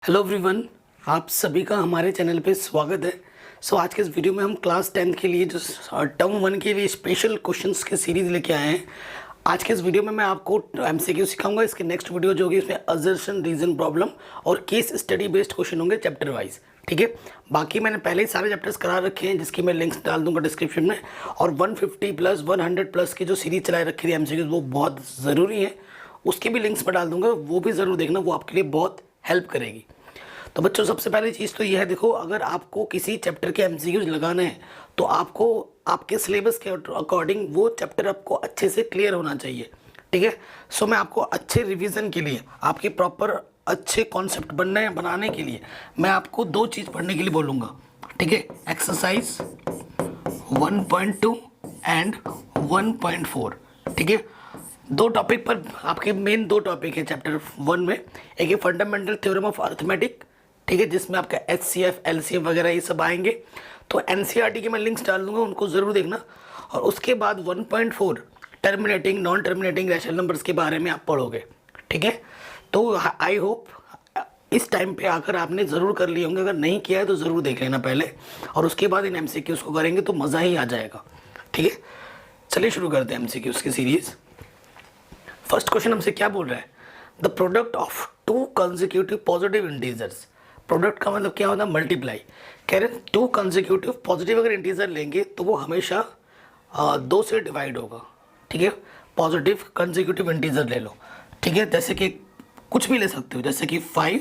Hello everyone, आप सभी का हमारे चैनल पे स्वागत है। आज के इस वीडियो में हम क्लास 10 के लिए जो टर्म 1 के लिए स्पेशल क्वेश्चंस के सीरीज़ लेके आए हैं। आज के इस वीडियो में मैं आपको एमसीक्यू सिखाऊंगा। इसके नेक्स्ट वीडियो जो होगी उसमें असर्शन, रीजन, प्रॉब्लम और केस स्टडी बेस्ड क्वेश्चन होंगे चैप्टर वाइज। ठीक है, बाकी मैंने पहले ही सारे चैप्टर्स करा रखे हैं जिसकी मैं लिंक्स डाल दूंगा डिस्क्रिप्शन में। और 150 प्लस 100 प्लस की जो सीरीज चलाए रखी थी एमसीक्यूज वो बहुत ज़रूरी है, उसकी भी लिंक्स मैं डाल दूंगा, वो भी ज़रूर देखना, वो आपके लिए बहुत हेल्प करेगी। तो बच्चों, सबसे पहली चीज़ तो यह है, देखो अगर आपको किसी चैप्टर के एमसीक्यूज लगाने हैं तो आपको आपके सिलेबस के अकॉर्डिंग वो चैप्टर आपको अच्छे से क्लियर होना चाहिए। ठीक है, मैं आपको अच्छे रिवीजन के लिए, आपके प्रॉपर अच्छे कॉन्सेप्ट बनाने के लिए मैं आपको दो चीज़ पढ़ने के लिए बोलूँगा। ठीक है, एक्सरसाइज 1.2 एंड 1.4। ठीक है, दो टॉपिक पर आपके मेन दो टॉपिक है चैप्टर 1 में। एक है फंडामेंटल थ्योरम ऑफ अर्थमेटिक, ठीक है, जिसमें आपका एचसीएफ, एलसीएम वगैरह ये सब आएंगे। तो एनसीईआरटी के मैं लिंक्स डाल दूंगा, उनको ज़रूर देखना। और उसके बाद 1.4 terminating, non terminating rational numbers के बारे में आप पढ़ोगे। ठीक है, तो आई होप इस टाइम पे आकर आपने ज़रूर कर लिए होंगे, अगर नहीं किया है तो ज़रूर देख लेना पहले, और उसके बाद इन एमसीक्यूज़ को करेंगे तो मज़ा ही आ जाएगा। ठीक है, चलिए शुरू करते हैं एमसीक्यूज़ की सीरीज़। फर्स्ट क्वेश्चन हमसे क्या बोल रहा है? The product of to consecutive positive integers. Product का मतलब क्या होता है? मल्टीप्लाई। कह रहे हैं टू कंसेक्यूटिव पॉजिटिव अगर इंटीजर लेंगे तो वो हमेशा 2 से डिवाइड होगा। ठीक है, पॉजिटिव कंसेक्यूटिव इंटीजर ले लो। ठीक है, जैसे कि कुछ भी ले सकते हो, जैसे कि 5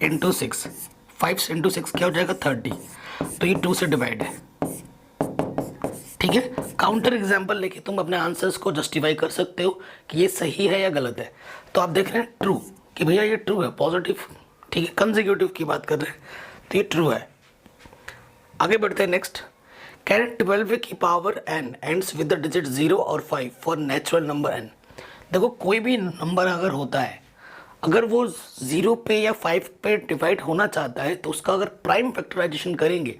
इंटू 6, 5 इंटू 6 क्या हो जाएगा? 30। तो ये 2 से डिवाइड है। ठीक है, काउंटर एग्जाम्पल लेके तुम अपने आंसर्स को जस्टिफाई कर सकते हो कि ये सही है या गलत है। तो आप देख रहे हैं ट्रू, कि भैया ये ट्रू है, पॉजिटिव। ठीक है, कंसेक्यूटिव की बात कर रहे हैं तो ये ट्रू है। आगे बढ़ते हैं नेक्स्ट। कैन 12 की power n ends with the digit 0 और 5 फॉर नेचुरल नंबर n। देखो कोई भी नंबर अगर होता है, अगर वो 0 पे या 5 पे डिवाइड होना चाहता है तो उसका अगर प्राइम फैक्टराइजेशन करेंगे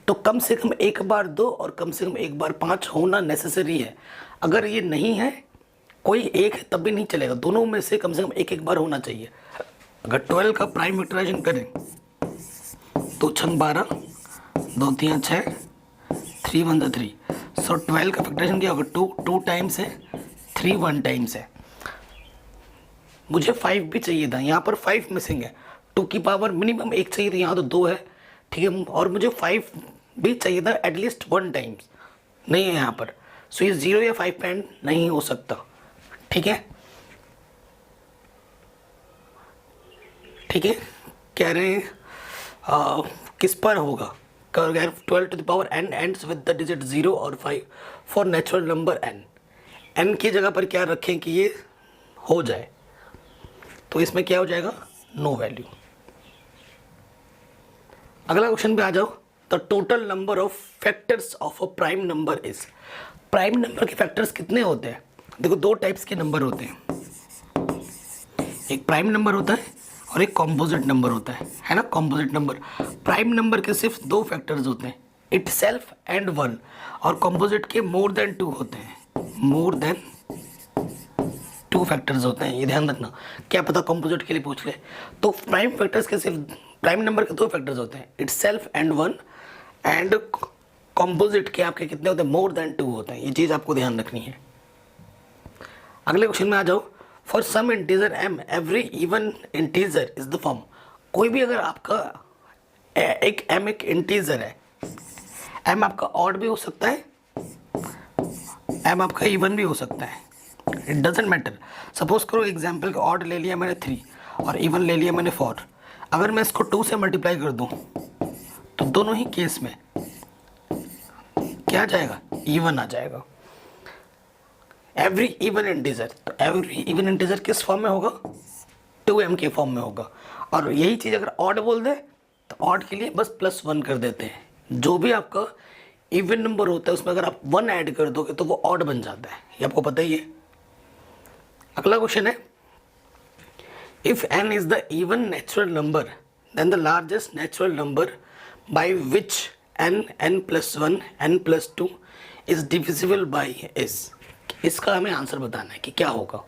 तो कम से कम एक बार 2 और कम से कम एक बार 5 होना नेसेसरी है। अगर ये नहीं है, कोई एक है तब भी नहीं चलेगा, दोनों में से कम एक एक बार होना चाहिए। अगर 12 का प्राइम फैक्टराइजेशन करें तो 6 12, 2 3 6, 3 1 3। 12 का फैक्टराइजेशन क्या होगा? 2 टाइम्स है, 3 1 टाइम्स है। मुझे 5 भी चाहिए था, यहाँ पर 5 मिसिंग है। 2 की पावर मिनिमम 1 चाहिए थी, यहाँ तो 2 है। ठीक है, और मुझे 5 भी चाहिए था एटलीस्ट 1 टाइम्स, नहीं है यहाँ पर। ये 0 या 5 पे नहीं हो सकता। ठीक है, ठीक है, कह रहे हैं किस पर होगा? 12 to the power n ends with the digit 0 और 5 फॉर नेचुरल नंबर n की जगह पर क्या रखें कि ये हो जाए? तो इसमें क्या हो जाएगा? No value. अगला क्वेश्चन पे आ जाओ। The total number of factors of a prime number is. Prime number के फैक्टर्स कितने होते हैं? देखो दो टाइप्स के नंबर होते हैं, एक प्राइम नंबर होता है और एक कॉम्पोजिट नंबर होता है ना? कॉम्पोजिट नंबर, प्राइम नंबर के सिर्फ 2 फैक्टर्स होते हैं, इटसेल्फ एंड 1, और कॉम्पोजिट के मोर देन 2 होते हैं, मोर देन 2 फैक्टर्स होते हैं। ये ध्यान रखना, क्या पता कॉम्पोजिट के लिए पूछ ले। तो प्राइम फैक्टर्स के सिर्फ, प्राइम नंबर के 2 फैक्टर्स होते हैं, इटसेल्फ एंड 1, एंड कॉम्पोजिट के आपके कितने होते हैं? मोर देन 2 होते हैं। ये चीज़ आपको ध्यान रखनी है। अगले क्वेश्चन में आ जाओ। For some integer m every even integer is the form. कोई भी अगर आपका एक m एक इंटीजर है, m आपका ऑड भी हो सकता है, m आपका इवन भी हो सकता है, इट डजेंट मैटर। सपोज करो एग्जाम्पल का ऑड ले लिया मैंने 3 और इवन ले लिया मैंने 4। अगर मैं इसको 2 से मल्टीप्लाई कर दूं तो दोनों ही केस में क्या आ जाएगा? इवन आ जाएगा। एवरी इवन इंटीजर, तो एवरी इवन इंटीजर किस फॉर्म में होगा? 2m के फॉर्म में होगा। और यही चीज़ अगर ऑड बोल दे तो ऑड के लिए बस +1 कर देते हैं। जो भी आपका इवन नंबर होता है उसमें अगर आप 1 ऐड कर दोगे तो वो ऑड बन जाता है, ये आपको पता ही है। अगला क्वेश्चन है, if n is the even natural number then the largest natural number by which n + 1 n + 2 is divisible by s। इसका हमें आंसर बताना है कि क्या होगा।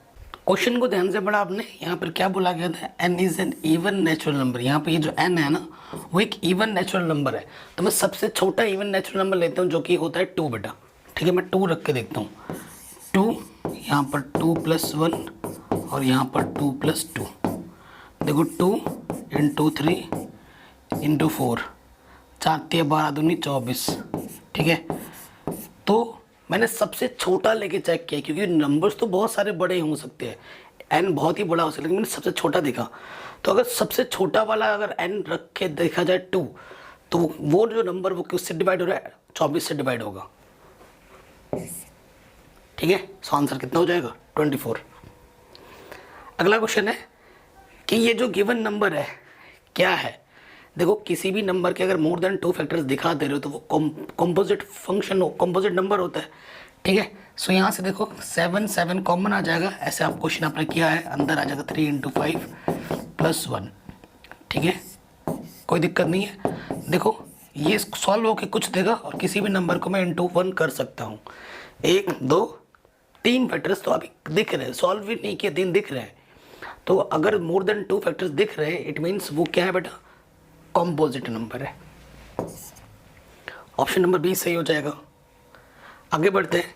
क्वेश्चन को ध्यान से पढ़ा आपने। यहाँ पर क्या बोला गया था, n is an even natural number. यहाँ पे ये जो n है ना वो एक इवन नेचुरल नंबर है। तो मैं सबसे छोटा इवन नेचुरल नंबर लेता हूँ जो कि होता है 2 बेटा। ठीक है, मैं 2 रख के देखता हूँ। 2, यहाँ पर 2 + 1 और यहाँ पर 2 + 2। देखो 2 × 3 × 4, 4 × 12 दूनी 24। ठीक है, तो मैंने सबसे छोटा लेके चेक किया क्योंकि नंबर्स तो बहुत सारे बड़े हो सकते हैं, n बहुत ही बड़ा हो सकता है, लेकिन मैंने सबसे छोटा देखा। तो अगर सबसे छोटा वाला अगर n रख के देखा जाए 2, तो वो जो नंबर वो किससे डिवाइड हो रहा है, 24 से डिवाइड होगा। ठीक है, सो आंसर कितना हो जाएगा, 24। अगला क्वेश्चन है कि ये जो गिवन नंबर है क्या है। देखो किसी भी नंबर के अगर मोर देन 2 फैक्टर्स दिखा दे रहे हो तो वो कॉम्पोजिट फंक्शन हो, कॉम्पोजिट नंबर होता है। ठीक है, सो यहाँ से देखो 7 7 कॉमन आ जाएगा। ऐसे आप क्वेश्चन आपने किया है, अंदर आ जाएगा 3 × 5 + 1। ठीक है, कोई दिक्कत नहीं है। देखो ये सॉल्व होके कुछ देगा और किसी भी नंबर को मैं × 1 कर सकता हूँ। 1 2 3 फैक्टर्स तो अभी दिख रहे हैं, सॉल्व भी नहीं किया, 3 दिख रहे हैं। तो अगर मोर देन 2 फैक्टर्स दिख रहे हैं इट मीन्स वो क्या है बेटा, कॉम्पोजिट नंबर है। ऑप्शन नंबर बी सही हो जाएगा। आगे बढ़ते हैं।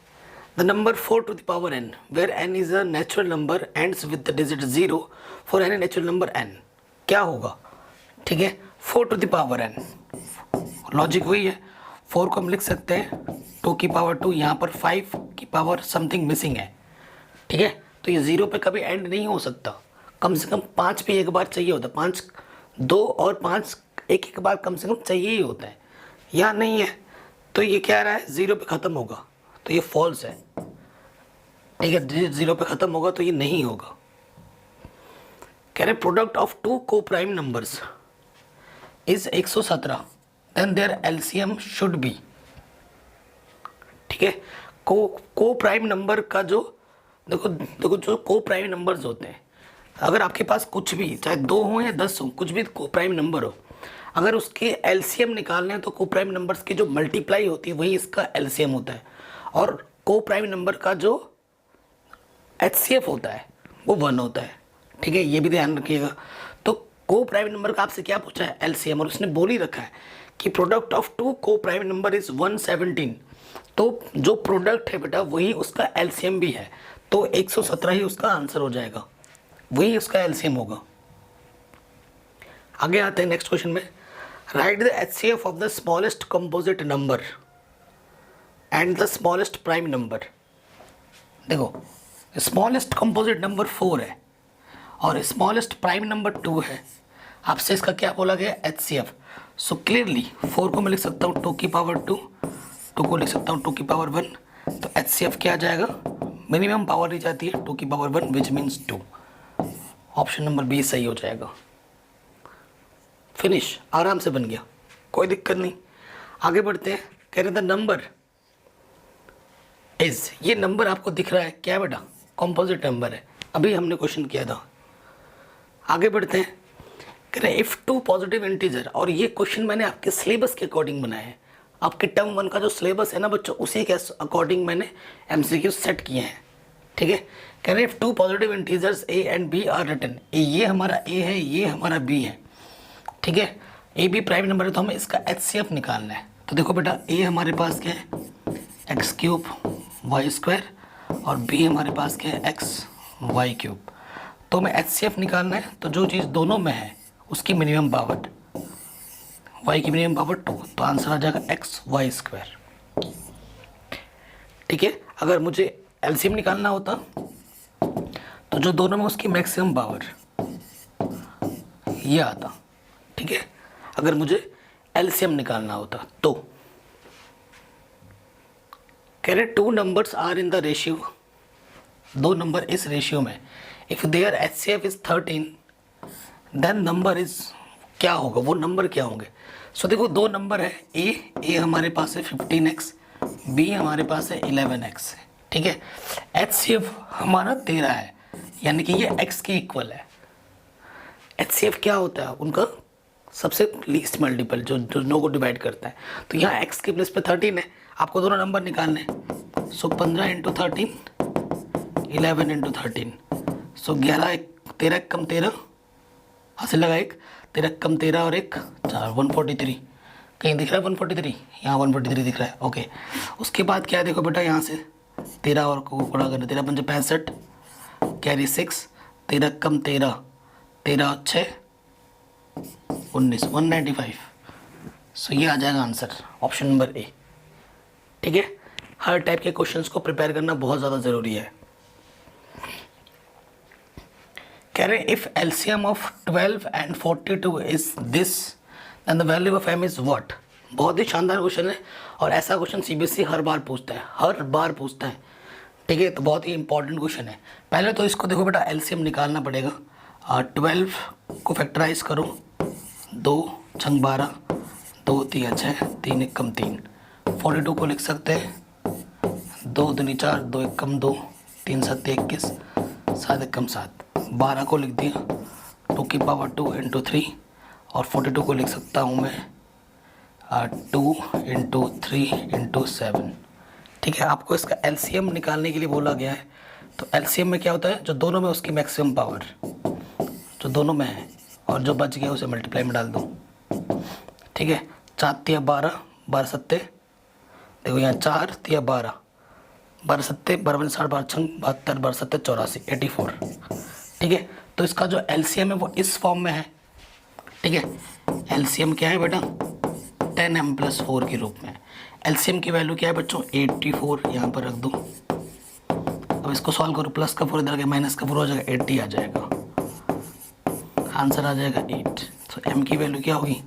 The number 4 to the power n where n is a natural number ends with the digit 0 for any natural number n, क्या होगा। ठीक है, 4 to the power n, logic वही है। 4 को हम लिख सकते हैं 2 की पावर 2, यहाँ पर 5 की पावर समथिंग मिसिंग है। ठीक है, तो ये 0 पे कभी एंड नहीं हो सकता, कम से कम 5 पे एक बार चाहिए होता। 5 2 और 5 एक बार कम से कम चाहिए ही होता है, या नहीं है। तो ये क्या रहा है, 0 पे ख़त्म होगा, तो ये फॉल्स है। ठीक है, 0 पे ख़त्म होगा तो ये नहीं होगा। कह रहे product of 2 coprime numbers is 117 then their LCM should be. ठीक है, को-प्राइम नंबर का जो देखो जो को-प्राइम नंबर्स होते हैं, अगर आपके पास कुछ भी चाहे 2 हो या 10 हो, कुछ भी को-प्राइम नंबर हो, अगर उसके एलसीएम निकालने हैं तो को-प्राइम नंबर्स की जो मल्टीप्लाई होती है वही इसका एलसीएम होता है। और को-प्राइम नंबर का जो एचसीएफ होता है वो 1 होता है। ठीक है, ये भी ध्यान रखिएगा। तो को-प्राइम नंबर का आपसे क्या पूछा है, एलसीएम, और उसने बोल ही रखा है कि product of 2 co-prime number is 117। तो जो प्रोडक्ट है बेटा वही उसका एलसीएम भी है, तो 117 ही उसका आंसर हो जाएगा, वही उसका एलसीएम होगा। आगे आते हैं नेक्स्ट क्वेश्चन में। Right the HCF of the smallest composite number and the smallest prime number. देखो स्मॉलेस्ट कंपोजिट नंबर 4 है और स्मॉलेस्ट प्राइम नंबर 2 है। आपसे इसका क्या बोला गया, एचसीएफ। सो क्लियरली 4 को मैं लिख सकता हूँ 2 की पावर 2, 2 को लिख सकता हूँ 2 की पावर 1। तो एचसीएफ क्या आ जाएगा, मिनिमम पावर दी जाती है 2 की power 1 which means 2। Option number B सही हो जाएगा। फिनिश, आराम से बन गया, कोई दिक्कत नहीं। आगे बढ़ते हैं। कह रहे द नंबर इज, ये नंबर आपको दिख रहा है क्या बेटा, कॉम्पोजिट नंबर है, अभी हमने क्वेश्चन किया था। आगे बढ़ते हैं। कह रहे इफ 2 पॉजिटिव इंटीजर, और ये क्वेश्चन मैंने आपके सिलेबस के अकॉर्डिंग बनाया है। आपके टर्म 1 का जो सिलेबस है ना बच्चों, उसी के अकॉर्डिंग मैंने एमसीक्यू सेट किए हैं। ठीक है, कह रहे if 2 positive integers A and B are written, ये हमारा ए है, ये हमारा बी है। ठीक है, ए बी प्राइम नंबर है तो हमें इसका एचसीएफ निकालना है। तो देखो बेटा ए हमारे पास क्या है, x³ y² और बी हमारे पास क्या है, xy³। तो हमें एचसीएफ निकालना है, तो जो चीज़ दोनों में है उसकी मिनिमम पावर, y की मिनिमम पावर 2, तो आंसर आ जाएगा xy²। ठीक है, अगर मुझे एलसीएम निकालना होता तो जो दोनों में उसकी मैक्सिमम पावर ये आता। ठीक है, अगर मुझे एलसीएम निकालना होता तो। कह रहे 2 numbers are in the ratio, 2 number इस रेशियो में, if their HCF is 13 then number is, क्या होगा, वो नंबर क्या होंगे। सो देखो 2 नंबर है, ए हमारे पास है 15x, बी हमारे पास है 11x। ठीक है, एचसीएफ हमारा 13 है, यानी कि ये x के इक्वल है। एचसीएफ क्या होता है, उनका सबसे लीस्ट मल्टीपल जो दोनों को डिवाइड करता है। तो यहाँ x के प्लेस पे 13 है, आपको दोनों नंबर निकालने हैं। सो 15 × 13 11 × 13, सो 11 13 कम 13 हासिल लगा, एक 13 कम 13 और एक 4 143। कहीं दिख रहा है 143? यहाँ 143 दिख रहा है। ओके, उसके बाद क्या है देखो बेटा, यहाँ से 13 और को गुणा करना, 13 पंजे 65 कैरी 6, 13 कम 13 13 और 6 19 195। सो ये आ जाएगा आंसर ऑप्शन नंबर ए। ठीक है, हर टाइप के क्वेश्चंस को प्रिपेयर करना बहुत ज़्यादा ज़रूरी है। कह रहे if LCM of 12 and 42 is this then the value of M is what. बहुत ही शानदार क्वेश्चन है और ऐसा क्वेश्चन सीबीएसई हर बार पूछता है, हर बार पूछता है। ठीक है, तो बहुत ही इंपॉर्टेंट क्वेश्चन है। पहले तो इसको देखो बेटा, एलसीएम निकालना पड़ेगा। 12 को फैक्टराइज करो, 2 छंग 12, 2 3 6, 3 1 कम 3। 42 को लिख सकते हैं 2 दूनी 4, 2 1 कम 2, 3 7 21, 7 1 कम 7। 12 को लिख दिया 2 की पावर 2 इंटू 3, और 42 को लिख सकता हूँ मैं 2 इंटू 3 इंटू 7। ठीक है, आपको इसका एलसीएम निकालने के लिए बोला गया है। तो एलसीएम में क्या होता है, जो दोनों में उसकी मैक्सिमम पावर जो दोनों में है और जो बच गया उसे मल्टीप्लाई में डाल दो। ठीक है, 4 तिया 12, 12 सत्ते, देखो यहाँ 4 तिया 12, 12 सत्ते 12 साढ़े 12 छंग 72, 12 सत्ते 84, 84। ठीक है, तो इसका जो एलसीएम है वो इस फॉर्म में है। ठीक है, एलसीएम क्या है बेटा, 10m+4 के रूप में। एलसीएम की वैल्यू क्या है बच्चों, 84। यहाँ पर रख दो। अब इसको सॉल्व करो, प्लस का 4 इधर माइनस का 4 हो जाएगा, 80 आ जाएगा। आंसर आ जाएगा 8। तो एम की वैल्यू क्या होगी,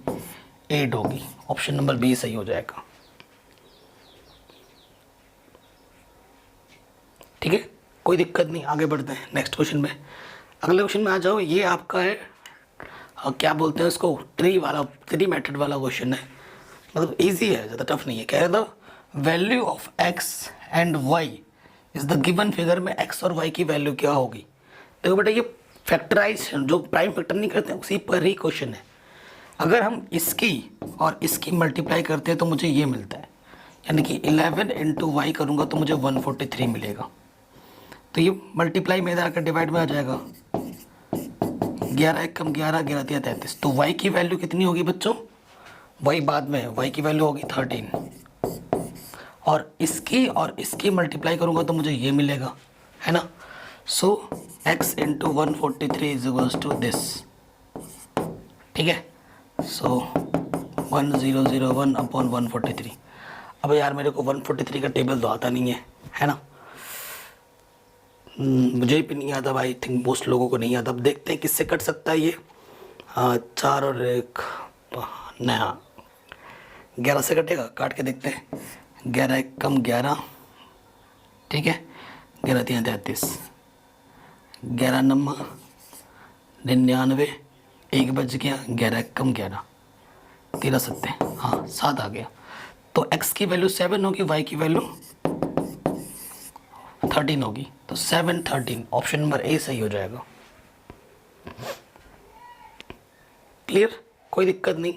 8 होगी। ऑप्शन नंबर बी सही हो जाएगा। ठीक है, कोई दिक्कत नहीं, आगे बढ़ते हैं नेक्स्ट क्वेश्चन में। अगले क्वेश्चन में आ जाओ। ये आपका है क्या बोलते हैं इसको, ट्री मेथड वाला क्वेश्चन है। मतलब इजी है, ज़्यादा टफ नहीं है। कह रहा था value of x and y is the given figure में एक्स और वाई की वैल्यू क्या होगी। देखो बेटा, ये फैक्टराइज जो प्राइम फैक्टर नहीं करते उसी पर ही क्वेश्चन है। अगर हम इसकी और इसकी मल्टीप्लाई करते हैं तो मुझे ये मिलता है, यानी कि 11 इंटू वाई करूँगा तो मुझे 143 मिलेगा। तो ये मल्टीप्लाई में इधर आकर डिवाइड में आ जाएगा, 11 1 कम 11, 11 3 33। तो y की वैल्यू कितनी होगी बच्चों, y बाद में है, y की वैल्यू होगी 13। और इसकी मल्टीप्लाई करूँगा तो मुझे ये मिलेगा, है ना। So x into 143 is equals to this. ठीक है, सो 1001 अपॉन 143। अब यार मेरे को 143 का टेबल तो आता नहीं है ना। मुझे भी नहीं आता, भाई थिंक मोस्ट लोगों को नहीं आता। अब देखते हैं किससे कट सकता है ये। 4 और 1 नया 11 से कटेगा, काट के देखते हैं। 11 1 कम 11, ठीक है, 11 3 33, 11 9 99, 1 बच गया, 11 1 कम 11, 13 सत्ते, हाँ 7 आ गया। तो x की वैल्यू 7 होगी, y की वैल्यू 13 होगी। तो 7 13, ऑप्शन नंबर ए सही हो जाएगा। क्लियर, कोई दिक्कत नहीं,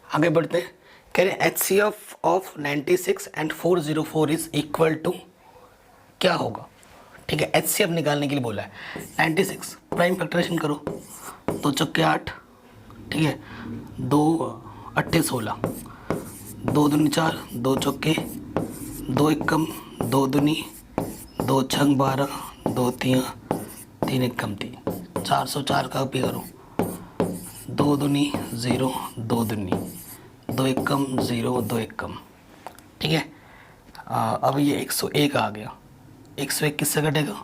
आगे बढ़ते हैं। कह रहे HCF of 96 and 404 is equal to क्या होगा। ठीक है, HCF निकालने के लिए बोला है। 96 प्राइम फैक्टराइजेशन करो, 2 चौके 8, ठीक है, 2 8 16, 2 दूनी 4, 2 चौके 2 1 कम 2 दूनी 2 छंग 12, 2 3 3 1 कम 3, 404 का कॉपी करो, 2 दूनी 0, 2 दूनी 2 1 कम 0, 2 1 कम। ठीक है, अब ये 101 आ गया। 101 किससे कटेगा,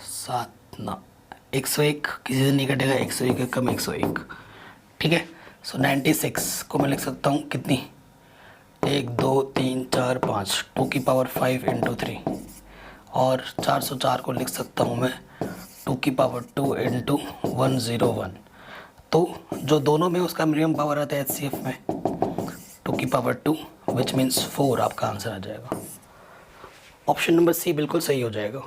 7 ना, 101 किसी से नहीं कटेगा, 101 कम 101। ठीक है, सो 96 को मैं लिख सकता हूँ कितनी, 1 2 3 4 5, 2 की पावर 5 इंटू 3, और 404 को लिख सकता हूँ मैं 2 की पावर 2 इंटू 101। तो जो दोनों में उसका मिनिमम पावर आता है HCF में 2 की पावर 2, विच मीन्स 4 आपका आंसर आ जाएगा। ऑप्शन नंबर सी बिल्कुल सही हो जाएगा।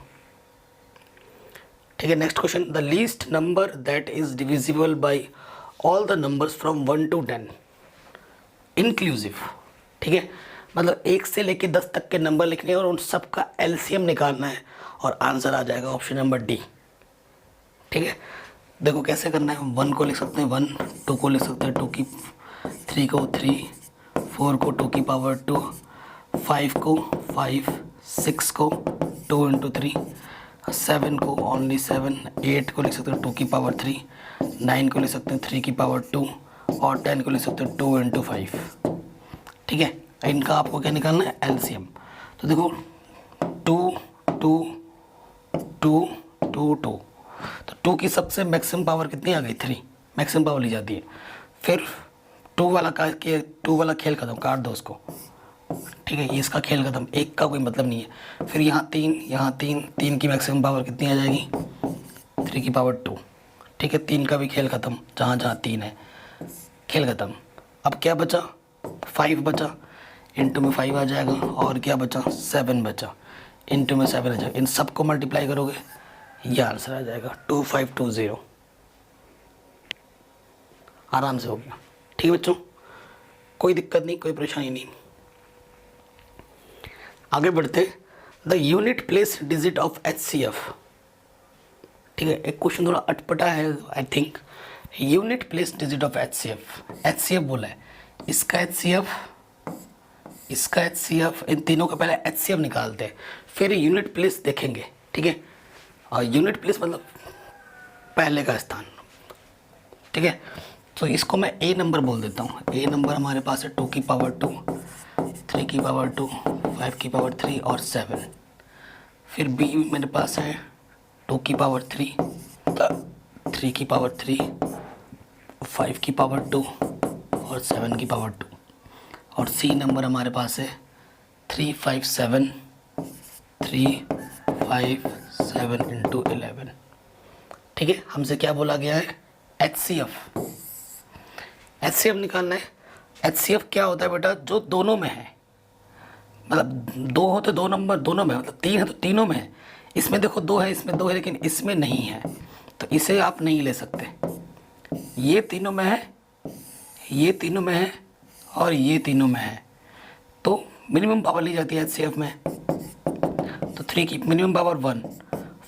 ठीक है, next question, the least number that is divisible bye all the numbers from 1 to 10 inclusive. ठीक है, मतलब 1 से लेकर 10 तक के नंबर लिखने हैं और उन सब का LCM निकालना है और आंसर आ जाएगा ऑप्शन नंबर डी। ठीक है, देखो कैसे करना है। 1 को लिख सकते हैं 1, 2 को लिख सकते हैं 2 की, 3 को 3, 4 को 2 की पावर 2, 5 को 5, 6 को 2 इंटू 3, 7 को ओनली 7, 8 को लिख सकते हैं 2 की पावर 3, 9 को लिख सकते हैं 3 की पावर 2 और 10 को लिख सकते हैं 2 इंटू 5। ठीक है, इनका आपको क्या निकालना है, एलसीएम। तो देखो 2 2 2 2 2, तो 2 की सबसे मैक्सिमम पावर कितनी आ गई, 3 मैक्सिमम पावर ली जाती है। फिर 2 वाला खेल खत्म, काट दो उसको। ठीक है, ये इसका खेल खत्म, एक का कोई मतलब नहीं है। फिर यहाँ 3 3 की मैक्सिमम पावर कितनी आ जाएगी, 3 की पावर 2। ठीक है, 3 का भी खेल खत्म, जहाँ जहाँ 3 है खेल खत्म। अब क्या बचा, 5 बचा, इंटू में 5 आ जाएगा, और क्या बचा 7 बचा, इंटू में 7 आ जाएगा। इन सबको मल्टीप्लाई करोगे, ये आंसर आ जाएगा 2520। आराम से हो गया। ठीक है बच्चों, कोई दिक्कत नहीं, कोई परेशानी नहीं। आगे बढ़ते, the unit place digit of HCF। ठीक है, एक क्वेश्चन थोड़ा अटपटा है I think. Unit place digit of HCF बोला है, इसका HCF, इन तीनों का पहले HCF निकालते हैं, फिर यूनिट प्लेस देखेंगे। ठीक है, और यूनिट प्लेस मतलब पहले का स्थान। ठीक है, तो इसको मैं ए नंबर बोल देता हूँ। ए नंबर हमारे पास है 2 की पावर 2, 3 की पावर 2, 5 की पावर 3 और 7। फिर बी मेरे पास है 2 की पावर 3, 3 की पावर 3, 5 की पावर 2 और 7 की पावर 2। और सी नंबर हमारे पास है 3 5 7, 3 5 7 इंटू 11। ठीक है, हमसे क्या बोला गया है, HCF निकालना है। HCF क्या होता है बेटा, जो दोनों में है, मतलब 2 हो तो 2 नंबर दोनों में, मतलब 3 है तो तीनों में है। इसमें देखो 2 है, इसमें 2 है, लेकिन इसमें नहीं है, तो इसे आप नहीं ले सकते। ये तीनों में है, ये तीनों में है और ये तीनों में है, तो मिनिमम पावर ली जाती है HCF में। तो 3 की मिनिमम पावर 1,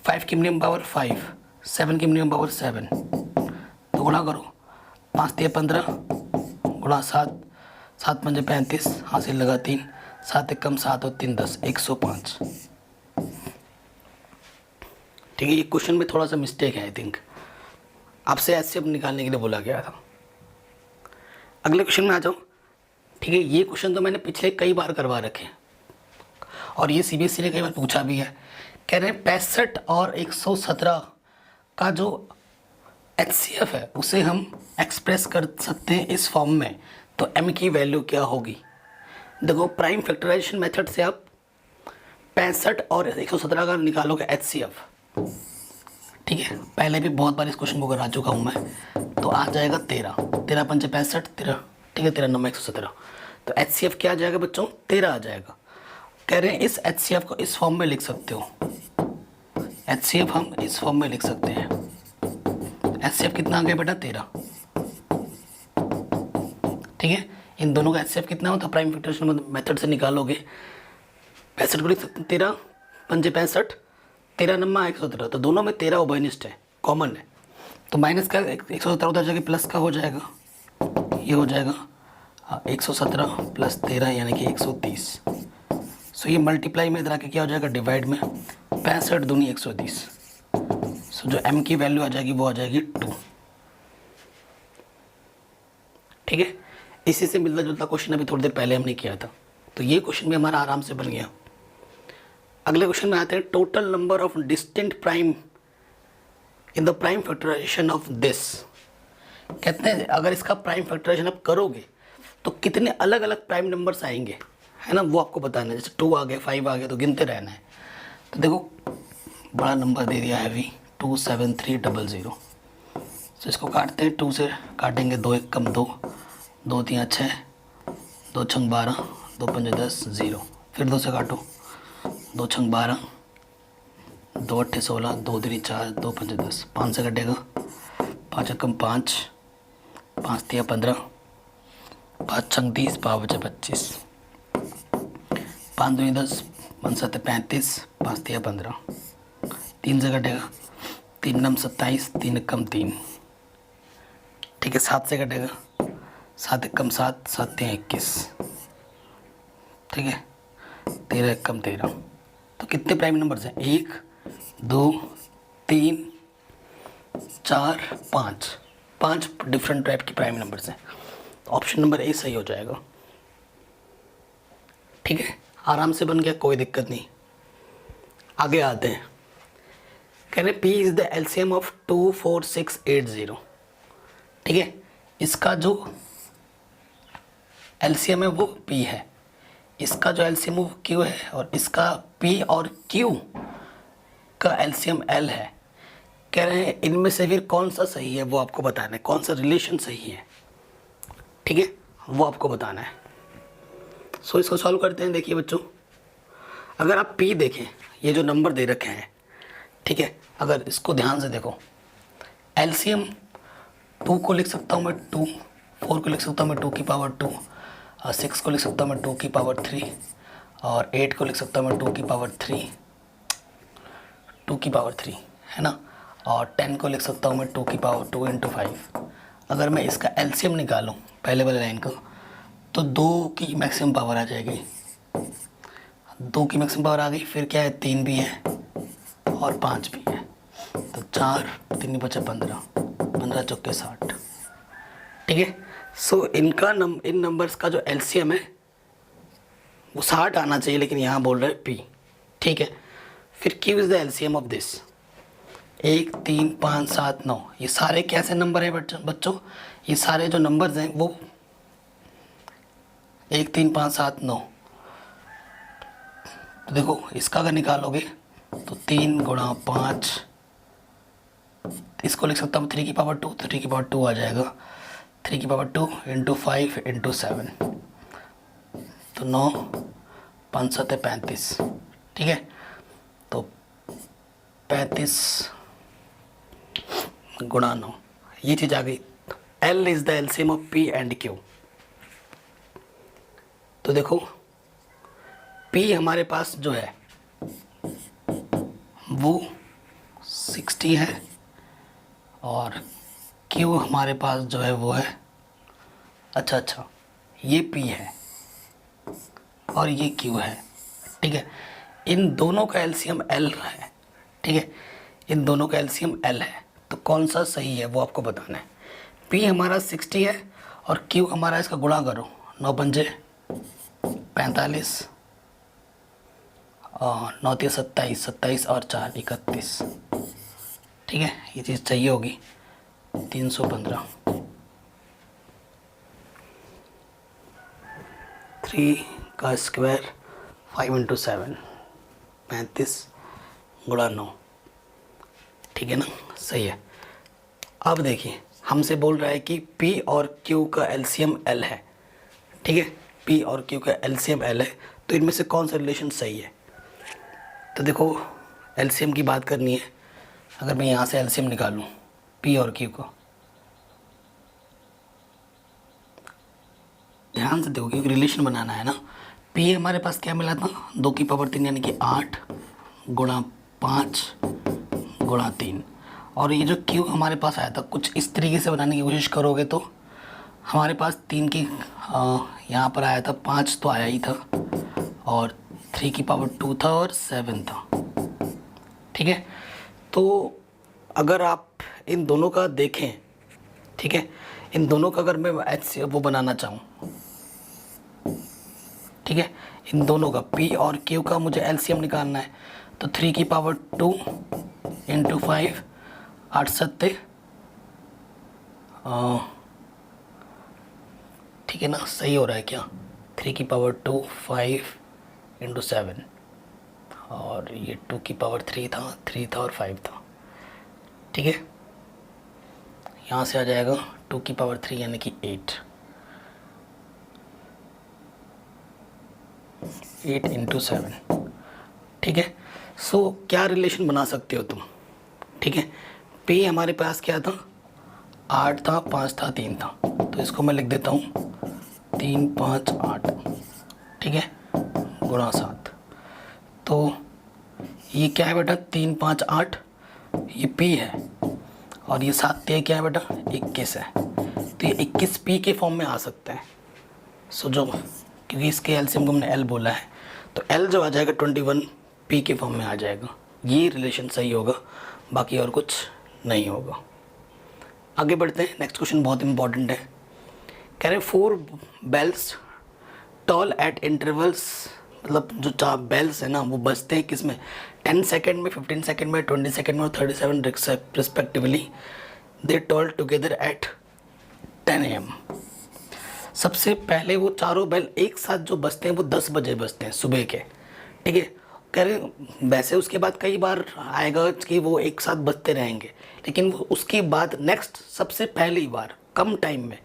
5 की मिनिमम पावर 5, 7 की मिनिमम पावर 7। तो गुणा करो, 5 3 15 गुणा 7, 7 5 35, हासिल लगा 3, 7 1 कम 7 और 3 10, 105। ठीक है, ये क्वेश्चन में थोड़ा सा मिस्टेक है आई थिंक, आपसे HCF निकालने के लिए बोला गया था। अगले क्वेश्चन में आ जाओ। ठीक है, ये क्वेश्चन तो मैंने पिछले कई बार करवा रखे हैं और ये CBSE ने कई बार पूछा भी है। कह रहे हैं 65 और 117 का जो HCF है उसे हम एक्सप्रेस कर सकते हैं इस फॉर्म में, तो m की वैल्यू क्या होगी। देखो, प्राइम फैक्टराइजेशन मेथड से आप 65 और 117 का निकालोगे HCF। ठीक है, पहले भी बहुत बार इस क्वेश्चन को करा चुका हूँ मैं। तो आ जाएगा 13, 13 पंचे 65, 13। ठीक है, 13 9 117, तो HCF क्या आ जाएगा बच्चों, 13 आ जाएगा। कह रहे हैं इस HCF को इस फॉर्म में लिख सकते हो, HCF हम इस फॉर्म में लिख सकते हैं। HCF कितना आ गया बेटा, 13। ठीक है, इन दोनों का HCF कितना होता है, प्राइम फैक्टराइजेशन मेथड से निकालोगे। 65 को लिख सकते हैं 13 पंजे 65, 13 नम्मा 117, तो दोनों में 13 उभयनिष्ठ है, कॉमन है। तो माइनस का 117 उधर जाके प्लस का हो जाएगा, ये हो जाएगा 117 प्लस 13 यानी कि 130। सो ये मल्टीप्लाई में इधर आके क्या हो जाएगा, डिवाइड में 65 दूनी 130। सो जो m की वैल्यू आ जाएगी वो आ जाएगी 2। ठीक है, इसी से मिलता जुलता क्वेश्चन अभी थोड़ी देर पहले हमने किया था, तो ये क्वेश्चन भी हमारा आराम से बन गया। अगले क्वेश्चन में आते हैं, total number of distinct prime in the prime factorization of this. कहते हैं अगर इसका प्राइम फैक्टराइजेशन आप करोगे तो कितने अलग अलग प्राइम नंबर्स आएंगे, है ना, वो आपको बताना है। जैसे 2 आ गए, 5 आ गए, तो गिनते रहना है। तो देखो, बड़ा नंबर दे दिया हैवी, 27300। तो इसको काटते हैं, 2 से काटेंगे, 2 1 कम 2, 2 3 6, 2 6 12, 2 5 10 0। फिर 2 से काटो, 2 6 12, 2 8 16, 2 3 4, 2 5 10, 5 से कटेगा, 5 कम 5, 5 3 15, 5 6 30, 5 बचे 25, 5 2 10, 5 7 35, 5 3 15, 3 से कटेगा, 3 नम 27, 3 एकम 3, ठीक है। 7 से कटेगा, 7 एकम 7, 7 3 21, ठीक है। 13 एकम 13। तो कितने प्राइम नंबर्स हैं? 1 2 3 4 5, 5 डिफरेंट टाइप की प्राइम नंबर्स हैं। तो ऑप्शन नंबर ए सही हो जाएगा, ठीक है। आराम से बन गया, कोई दिक्कत नहीं। आगे आते हैं। कह रहे P is the LCM of 2 4 6 8 0, ठीक है। इसका जो एलसीएम है वो पी है, इसका जो एलसीएम वो क्यू है, और इसका पी और क्यू का एलसीएम एल है। कह रहे हैं इनमें से फिर कौन सा सही है वो आपको बताना है, कौन सा रिलेशन सही है, ठीक है, वो आपको बताना है। सो इसको सॉल्व करते हैं। देखिए बच्चों, अगर आप पी देखें, ये जो नंबर दे रखे हैं, ठीक है, अगर इसको ध्यान से देखो, एलसीएम 2 को लिख सकता हूँ मैं 2, 4 को लिख सकता हूँ मैं 2 की पावर 2, 6 को लिख सकता हूँ मैं 2 की पावर 3, और 8 को लिख सकता हूँ मैं 2 की पावर 3, 2 की पावर 3, है ना। और 10 को लिख सकता हूँ मैं 2 की पावर 2 इंटू 5। अगर मैं इसका एलसीएम निकालूँ पहले वाले लाइन को, तो 2 की मैक्सिमम पावर आ जाएगी, 2 की मैक्सिमम पावर आ गई। फिर क्या है, 3 भी है और 5 भी है, तो 4 3 बचा 15, 15 चौके 60, ठीक है। सो इन नंबर्स का जो एलसीएम है वो 60 आना चाहिए, लेकिन यहाँ बोल रहे हैं पी, ठीक है। फिर Q is the LCM of this, 1 3 5 7 9, ये सारे कैसे नंबर हैं बच्चों? ये सारे जो नंबर्स हैं वो 1 3 5 7 9। तो देखो इसका अगर निकालोगे तो 3 गुणा 5, इसको लिख सकता हूँ 3 की पावर 2, तो 3 की पावर 2 आ जाएगा, 3 की पावर 2 इंटू 5 इंटू 7, तो 9 5 7 35, ठीक है। तो 35 गुणा 9, ये चीज़ आ गई। L is the LCM of P and Q। तो देखो P हमारे पास जो है वो 60 है, और Q हमारे पास जो है वो है, अच्छा ये P है और ये Q है, ठीक है। इन दोनों का एलसीएम L है, ठीक है, इन दोनों का एलसीएम L है। तो कौन सा सही है वो आपको बताना है। P हमारा 60 है और Q हमारा, इसका गुणा करो, 9 पंजे 45, और 9 3 27, 27 और 4 31, ठीक है। ये चीज़ चाहिए होगी, 315, 3 का स्क्वायर 5 इंटू 7, 35 गुणा 9, ठीक है ना, सही है। अब देखिए हमसे बोल रहा है कि P और Q का एलसीएम L है, ठीक है। P और Q का एलसीएम L है, तो इनमें से कौन सा रिलेशन सही है? तो देखो एलसीएम की बात करनी है। अगर मैं यहाँ से एलसीएम निकालूँ P और Q को, ध्यान से देखो क्योंकि रिलेशन बनाना है ना। P हमारे पास क्या मिला था, 2 की पावर 3 यानी कि 8 गुणा 5 गुणा 3, और ये जो Q हमारे पास आया था कुछ इस तरीके से बनाने की कोशिश करोगे तो हमारे पास 3 की यहाँ पर आया था, 5 तो आया ही था, और 3 की पावर 2 था और 7 था, ठीक है। तो अगर आप इन दोनों का देखें, ठीक है, इन दोनों का अगर मैं वो बनाना चाहूँ, ठीक है, इन दोनों का P और Q का मुझे एलसीएम निकालना है, तो 3 की पावर 2 इंटू 5, 8 7, ठीक है ना, सही हो रहा है क्या? 3 की पावर 2 5 इंटू 7, और ये 2 की पावर 3 था और 5 था, ठीक है। यहाँ से आ जाएगा 2 की पावर 3 यानी कि 8 इंटू 7, ठीक है। सो क्या रिलेशन बना सकते हो तुम, ठीक है। P हमारे पास क्या था, 8 था, 5 था, 3 था, तो इसको मैं लिख देता हूँ 3 5 8, ठीक है, गुणा 7। तो ये क्या है बेटा 3 5 8, ये P है, और ये 7 3 क्या है बेटा 21 है। तो ये 21 P के फॉर्म में आ सकता है। सो जो क्योंकि इसके एलसीएम को हमने L बोला है, तो L जो आ जाएगा 21 P के फॉर्म में आ जाएगा। ये रिलेशन सही होगा, बाकी और कुछ नहीं होगा। आगे बढ़ते हैं, नेक्स्ट क्वेश्चन बहुत इंपॉर्टेंट है। कह रहे 4 बेल्स टॉल एट इंटरवल्स, मतलब जो 4 बेल्स है ना वो बजते हैं किस में, 10 सेकेंड में, 15 सेकेंड में, 20 सेकेंड में और 37 respectively. They toll together at 10 AM। सबसे पहले वो चारों बेल एक साथ जो बजते हैं वो 10 बजे बजते हैं सुबह के, ठीक है। कह रहे वैसे उसके बाद कई बार आएगा कि वो एक साथ बजते रहेंगे, लेकिन वो उसके बाद नेक्स्ट सबसे पहली बार कम टाइम में,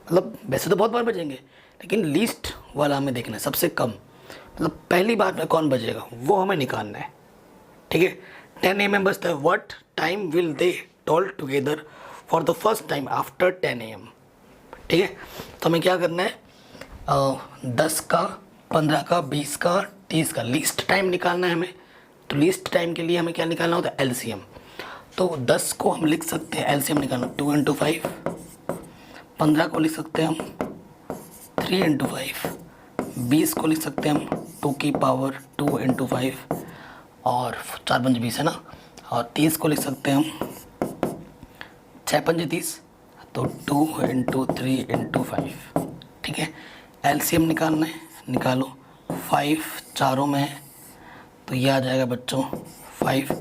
मतलब वैसे तो बहुत बार बजेंगे लेकिन लीस्ट वाला हमें देखना है, सबसे कम, मतलब पहली बार में कौन बजेगा वो हमें निकालना है, ठीक है। 10 AM बजता है, what time will they toll together for the first time after 10 AM, ठीक है। तो हमें क्या करना है, 10 का, 15 का, 20 का, 30 का लीस्ट टाइम निकालना है हमें। तो लीस्ट टाइम के लिए हमें क्या निकालना होता है, LCM। तो 10 को हम लिख सकते हैं LCM निकालना 2 × 5, 15 को लिख सकते हैं हम 3 × 5, 20 को लिख सकते हैं हम 2 की पावर 2 × 5 और 4 5 20 है ना, और 30 को लिख सकते हैं हम 6 5 30, तो 2 × 3 × 5, ठीक है। LCM निकालना है, निकालो। 5 चारों में है तो ये आ जाएगा बच्चों 5,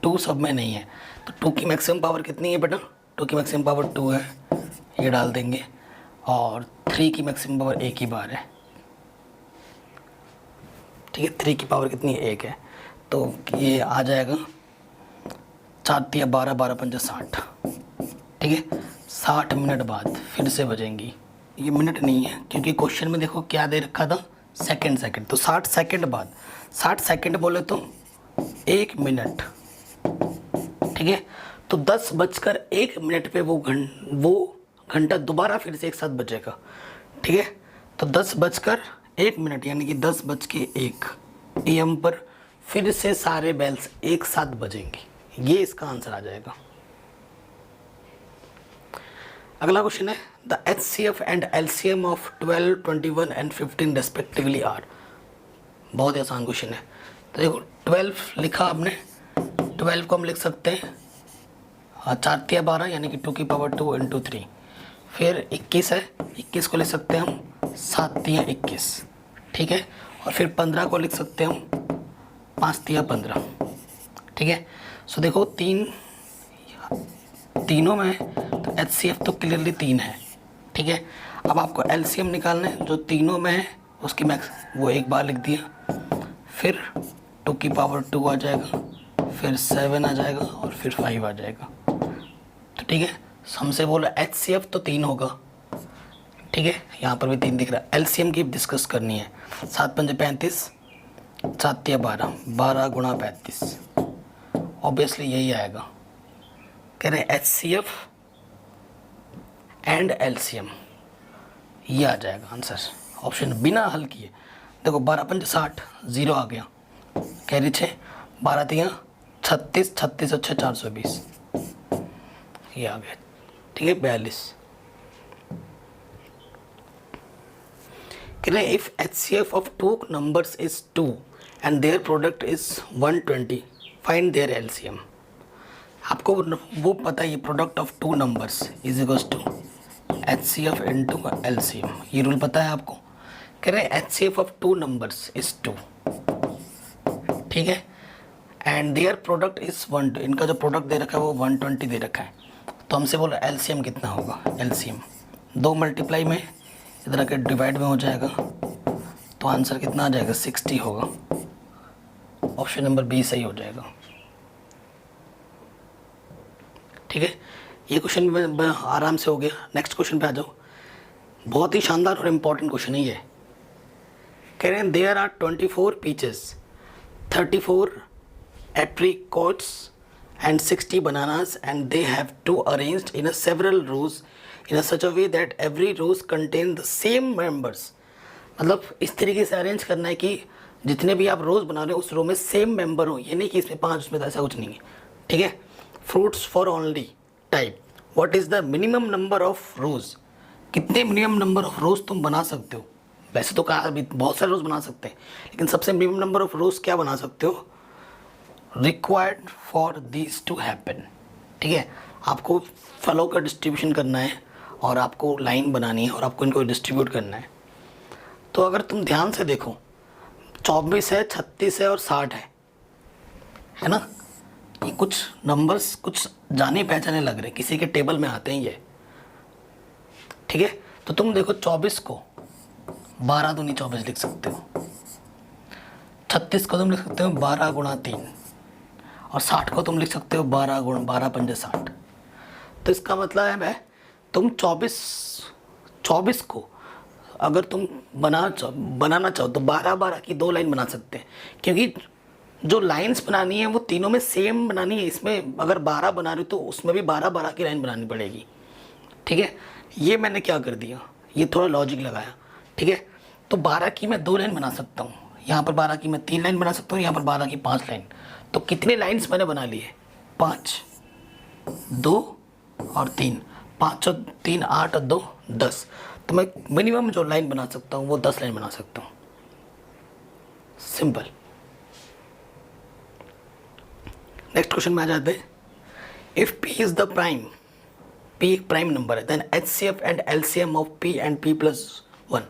2 सब में नहीं है तो 2 की मैक्सिमम पावर कितनी है बेटा, 2 की मैक्सिमम पावर 2 है, ये डाल देंगे, और 3 की मैक्सिमम पावर 1 ही बार है, ठीक है। 3 की पावर कितनी है, 1 है, तो ये आ जाएगा 4 3 12, 12 5 60, ठीक है। 60 मिनट बाद फिर से बजेंगी, ये मिनट नहीं है क्योंकि क्वेश्चन में देखो क्या दे रखा था, सेकंड, तो 60 सेकंड बाद, 60 सेकंड बोले तो 1 मिनट, ठीक है। तो 10:01 पे वो घंटा दोबारा फिर से एक साथ बजेगा, ठीक है। तो 10:01 यानी कि 10:01 AM पर फिर से सारे बेल्स एक साथ बजेंगे, ये इसका आंसर आ जाएगा। अगला क्वेश्चन है the HCF and LCM of 12, 21 एंड 15 रेस्पेक्टिवली आर। बहुत ही आसान क्वेश्चन है। तो देखो 12 लिखा आपने, 12 को हम लिख सकते हैं 4 3 12 यानी कि 2 की पावर 2 × 3, फिर 21 है, 21 को लिख सकते हैं हम 7 3 21, ठीक है। और फिर 15 को लिख सकते हैं हम 5 3 15, ठीक है। सो देखो तीनों में तो HCF तो क्लियरली 3 है, ठीक है। अब आपको LCM निकालना है, जो तीनों में है उसकी मैक्स वो एक बार लिख दिया, फिर 2 की पावर 2 आ जाएगा, फिर 7 आ जाएगा और फिर 5 आ जाएगा, तो ठीक है। हमसे बोला HCF तो 3 होगा, ठीक है, यहाँ पर भी 3 दिख रहा है। LCM की डिस्कस करनी है, 7 5 35, 7 3 12, 12 × 35, ऑब्वियसली यही आएगा। कह रहे हैं HCF एंड LCM, ये आ जाएगा आंसर, ऑप्शन बिना हल किए। देखो 12 5 60, 0 आ गया, कैरी 6, 12 3 36, 36 और 6 420, ये आ गया, ठीक है। 42 कह रहे हैं if HCF of 2 numbers is 2 and their product is 120, find their LCM। आपको वो पता है, ये product of 2 numbers is equals to HCF × LCM, ये रूल पता है आपको। कह रहे हैं HCF ऑफ 2 नंबर्स इज 2, ठीक है, एंड देयर प्रोडक्ट इज 1, इनका जो प्रोडक्ट दे रखा है वो 120 दे रखा है। तो हमसे बोला LCM कितना होगा, LCM 2 मल्टीप्लाई में इधर आके डिवाइड में हो जाएगा, तो आंसर कितना आ जाएगा 60 होगा, ऑप्शन नंबर बी सही हो जाएगा, ठीक है। ये क्वेश्चन आराम से हो गया। नेक्स्ट क्वेश्चन पे आ जाओ, बहुत ही शानदार और इम्पोर्टेंट क्वेश्चन है ये। कह रहे हैं there are 24 peaches, 34 apricots and 60 bananas and they have to arranged in a several rows in a such a way that every rows contain the same members। मतलब इस तरीके से अरेंज करना है कि जितने भी आप रोज़ बना रहे हो उस रो में सेम मेंबर हो, ये नहीं कि इसमें 5 उसमें तो ऐसा कुछ नहीं है, ठीक है। Fruits for only type, what is the minimum number of rows, कितने मिनिमम नंबर ऑफ रोज़ तुम बना सकते हो। वैसे तो कहा अभी बहुत सारे रोज़ बना सकते हैं, लेकिन सबसे मिनिमम नंबर ऑफ रोज़ क्या बना सकते हो, required for this to happen, ठीक है। आपको फलों का डिस्ट्रीब्यूशन करना है और आपको लाइन बनानी है और आपको इनको डिस्ट्रीब्यूट करना है। तो अगर तुम ध्यान से देखो 24 है, 36 है और 60 है ना। ये कुछ नंबर्स कुछ जाने पहचाने लग रहे हैं, किसी के टेबल में आते हैं ये, ठीक है। तो तुम देखो 24 को 12 दूनी 24 लिख सकते हो, 36 को तुम लिख सकते हो 12 गुणा 3 और 60 को तुम लिख सकते हो 12 गुणा 12 पंजे 60। तो इसका मतलब है तुम 24 को अगर तुम बनाना चाहो तो 12 की 2 लाइन बना सकते हैं, क्योंकि जो लाइंस बनानी है वो तीनों में सेम बनानी है। इसमें अगर 12 बना रहे हो तो उसमें भी 12 की लाइन बनानी पड़ेगी, ठीक है। ये मैंने क्या कर दिया, ये थोड़ा लॉजिक लगाया, ठीक है। तो 12 की मैं 2 लाइन बना सकता हूँ, यहाँ पर 12 की मैं 3 लाइन बना सकता हूँ, यहाँ पर 12 की 5 लाइन। तो कितने लाइंस मैंने बना लिए, 5, 2 और 3, 5 और 3 8 और 2 10। तो मैं मिनिमम जो लाइन बना सकता हूँ वो 10 लाइन बना सकता हूँ, सिंपल। नेक्स्ट क्वेश्चन में आ जाते हैं। If P is the prime, P एक प्राइम नंबर है, then HCF and LCM of P and P plus 1।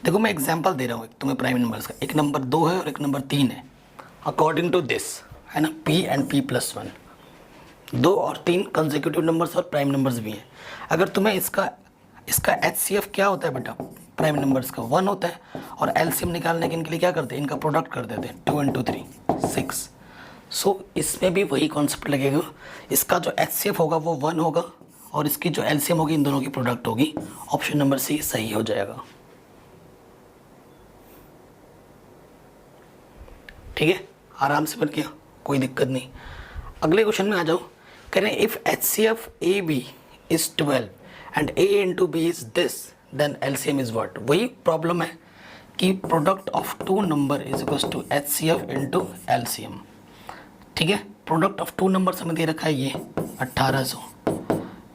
देखो मैं एग्जांपल दे रहा हूँ तुम्हें प्राइम नंबर्स का, एक नंबर 2 है और एक नंबर 3 है, अकॉर्डिंग टू दिस, है ना, P एंड P प्लस 1। 2 और 3 कंसेक्यूटिव नंबर्स और प्राइम नंबर्स भी हैं। अगर तुम्हें इसका HCF क्या होता है बेटा, प्राइम नंबर्स का 1 होता है, और LCM निकालने के इनके लिए क्या करते हैं, इनका प्रोडक्ट कर देते हैं, 2 × 3 6। सो इसमें भी वही कॉन्सेप्ट लगेगा, इसका जो HCF होगा वो 1 होगा और इसकी जो LCM होगी इन दोनों की प्रोडक्ट होगी। ऑप्शन नंबर सी सही हो जाएगा, ठीक है। आराम से बन गया, कोई दिक्कत नहीं। अगले क्वेश्चन में आ जाओ। कह रहे हैं if HCF AB is 12 and A into B is this, then LCM is what. वही प्रॉब्लम है कि product of 2 number is equal to HCF into LCM, ठीक है। प्रोडक्ट ऑफ 2 नंबर्स हमें दे रखा है ये 1800,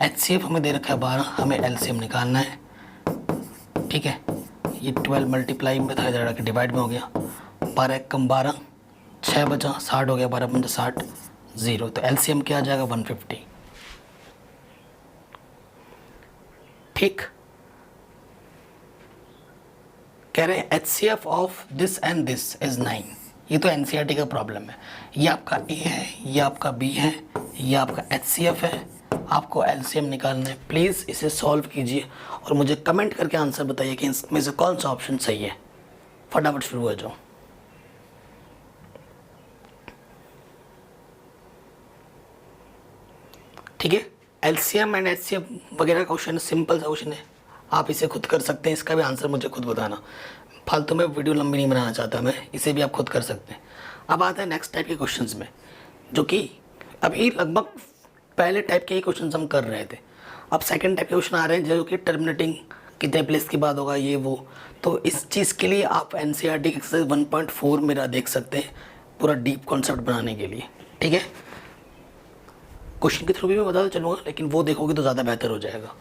HCF हमें दे रखा है 12, हमें LCM निकालना है, ठीक है। ये 12 मल्टीप्लाई में था, इधर आके डिवाइड में हो गया, 12 कम 12, 6 बचा, 60 हो गया, 12 पंजे 60, 0। तो LCM क्या आ जाएगा 150, ठीक। कह रहे हैं HCF of this and this is 9। ये तो NCERT का प्रॉब्लम है। ये आपका A है, ये आपका B है, ये आपका HCF है, आपको LCM निकालना है। प्लीज़ इसे सॉल्व कीजिए और मुझे कमेंट करके आंसर बताइए कि इसमें से कौन सा ऑप्शन सही है। फटाफट शुरू हो जाओ। ठीक है, LCM एंड HCF वगैरह का क्वेश्चन सिंपल सा क्वेश्चन है, आप इसे खुद कर सकते हैं। इसका भी आंसर मुझे खुद बताना, फालतू में वीडियो लंबी नहीं बनाना चाहता मैं, इसे भी आप खुद कर सकते हैं। अब आता है नेक्स्ट टाइप के क्वेश्चंस में, जो कि अभी लगभग पहले टाइप के ही क्वेश्चंस हम कर रहे थे। अब सेकंड टाइप के क्वेश्चन आ रहे हैं जो कि टर्मिनेटिंग कितने प्लेस के बाद होगा, ये वो। तो इस चीज़ के लिए आप NCERT एक्सरसाइज 1.4 मेरा देख सकते हैं, पूरा डीप कॉन्सेप्ट बनाने के लिए। ठीक है, क्वेश्चन के थ्रू भी मैं बताता चलूँगा, लेकिन वो देखोगे तो ज़्यादा बेहतर हो जाएगा।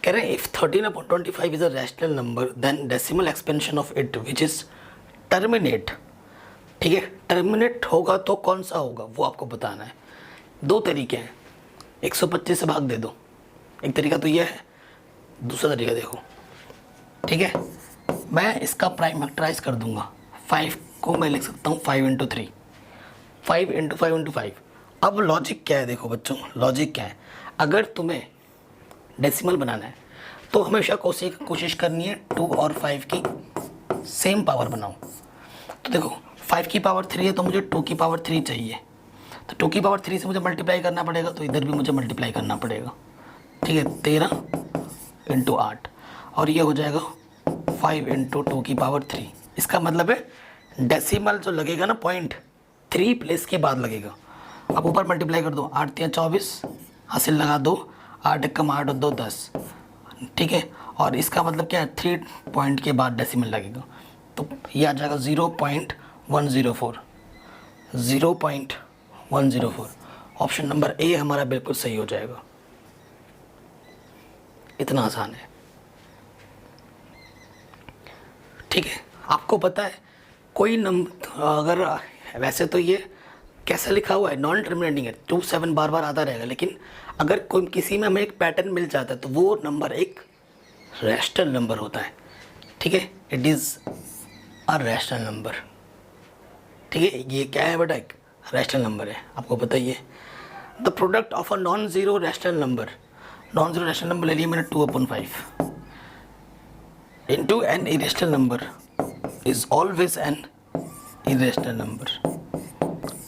कह रहे हैं if 13/25 is a rational number then decimal expansion of it which is terminate. ठीक है, टर्मिनेट होगा तो कौन सा होगा वो आपको बताना है। दो तरीके हैं, 125 से भाग दे दो, एक तरीका तो ये है, दूसरा तरीका देखो। ठीक है, मैं इसका प्राइम फैक्टराइज कर दूंगा। 5 को मैं लिख सकता हूँ 5 × 3, 5 × 5 × 5। अब लॉजिक क्या है, देखो बच्चों, लॉजिक क्या है, अगर तुम्हें डेसिमल बनाना है तो हमेशा कोशिश करनी है 2 और 5 की सेम पावर बनाओ। तो देखो 5 की पावर 3 है तो मुझे 2 की पावर 3 चाहिए, तो 2 की पावर 3 से मुझे मल्टीप्लाई करना पड़ेगा, तो इधर भी मुझे मल्टीप्लाई करना पड़ेगा। ठीक है, 13 × 8 और ये हो जाएगा 5 × 2 की पावर 3। इसका मतलब है डेसिमल जो लगेगा ना पॉइंट 3 प्लेस के बाद लगेगा। अब ऊपर मल्टीप्लाई कर दो, 8 × 3 = 24, हासिल लगा दो, 8 × 8 और 2 10। ठीक है, और इसका मतलब क्या है, 3 पॉइंट के बाद डेसिमल लगेगा, तो ये आ जाएगा 0.1 0.104, 0.104। ऑप्शन नंबर ए हमारा बिल्कुल सही हो जाएगा। इतना आसान है, ठीक है। आपको पता है कोई नंबर अगर, वैसे तो ये कैसा लिखा हुआ है, नॉन टर्मिनेटिंग है, 27 बार बार आता रहेगा, लेकिन अगर कोई किसी में हमें एक पैटर्न मिल जाता है तो वो नंबर एक रैशनल नंबर होता है, ठीक है। It is a rational number, ठीक है। ये क्या है बेटा, एक रैशनल नंबर है, आपको पता ही है। The product of a non zero rational number, non zero rational number ले लिया मैंने 2/5 into an irrational number is always an irrational number,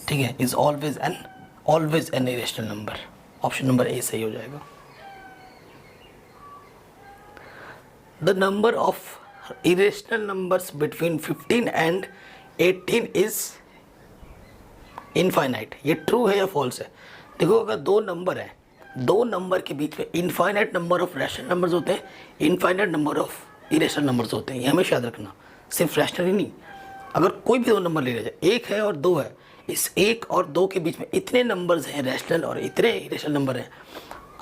ठीक है। Is always an irrational number. Option number A सही हो जाएगा। The number of irrational numbers between 15 and 18 is infinite. ये true है या फॉल्स है? देखो, अगर दो नंबर है, दो नंबर के बीच में infinite number of rational numbers होते हैं, infinite number of irrational numbers होते हैं। ये हमेशा याद रखना, सिर्फ रैशनल ही नहीं। अगर कोई भी दो नंबर ले लिया जाए, एक है और दो है, इस एक और दो के बीच में इतने नंबर्स हैं रैशनल और इतने इरेशनल नंबर हैं,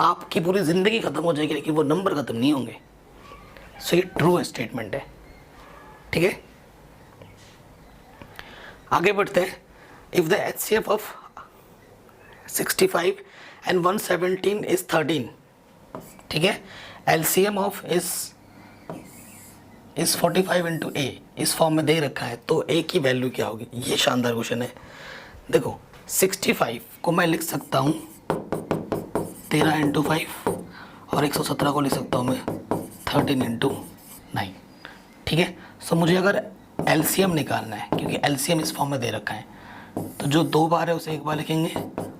आपकी पूरी ज़िंदगी ख़त्म हो जाएगी लेकिन वो नंबर ख़त्म नहीं होंगे। सो ये ट्रू स्टेटमेंट है, ठीक है। आगे बढ़ते हैं। If the HCF of 65 and 117 is 13, ठीक है। LCM ऑफ इस 45 इंटू ए इस फॉर्म में दे रखा है, तो ए की वैल्यू क्या होगी? ये शानदार क्वेश्चन है। देखो, 65 को मैं लिख सकता हूँ 13 इंटू 5 और 117 को लिख सकता हूँ मैं 13 इंटू 9, ठीक है। सो मुझे अगर LCM निकालना है, क्योंकि LCM इस फॉर्म में दे रखा है, तो जो दो बार है उसे एक बार लिखेंगे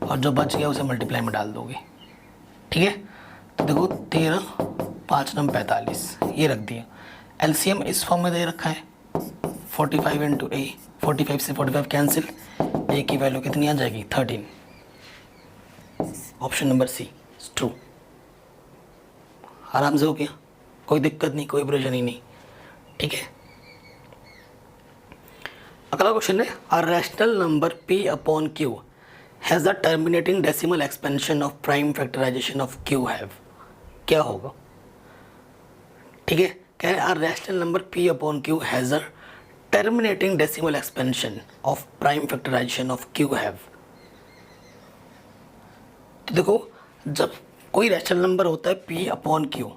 और जो बच गया उसे मल्टीप्लाई में डाल दोगे, ठीक है। तो देखो 13 5 9 45 ये रख दिया। LCM इस फॉर्म में दे रखा है 45 इंटू ए, 45 से 45 कैंसिल, ए की वैल्यू कितनी आ जाएगी? 13। Option number C true. आराम से हो गया, कोई दिक्कत नहीं, कोई परेशानी नहीं, ठीक है। अगला क्वेश्चन है, a rational number p upon q has the terminating decimal expansion of prime factorization of q have. क्या होगा? ठीक है, कह रहे a rational number p upon q has a terminating decimal expansion of prime factorization of q have. तो देखो, जब कोई रैशनल नंबर होता है p अपॉन q,